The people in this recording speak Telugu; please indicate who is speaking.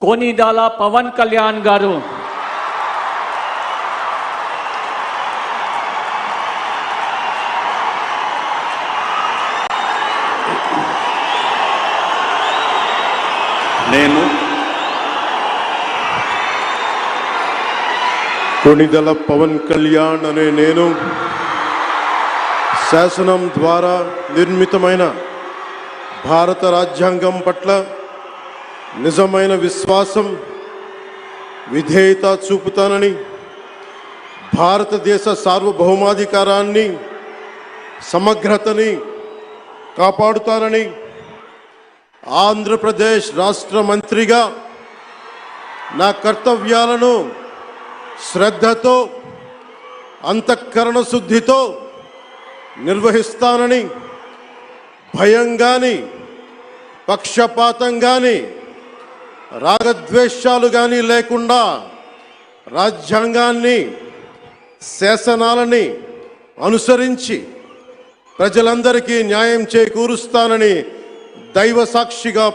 Speaker 1: కొనిదాల పవన్ కళ్యాణ్ గారు
Speaker 2: నేను
Speaker 3: కొనిదల పవన్ కళ్యాణ్ అనే నేను శాసనం ద్వారా నిర్మితమైన భారత రాజ్యాంగం పట్ల నిజమైన విశ్వాసం విధేయత చూపుతానని, భారతదేశ సార్వభౌమాధికారాన్ని సమగ్రతని కాపాడుతానని, ఆంధ్రప్రదేశ్ రాష్ట్ర మంత్రిగా నా కర్తవ్యాలను శ్రద్ధతో అంతఃకరణ శుద్ధితో నిర్వహిస్తానని, భయం గాని పక్షపాతం గాని రాగద్వేషాలు గాని లేకుండా రాజ్యాంగాన్ని శాసనాలని అనుసరించి ప్రజలందరికీ న్యాయం చేకూరుస్తానని దైవ సాక్షిగా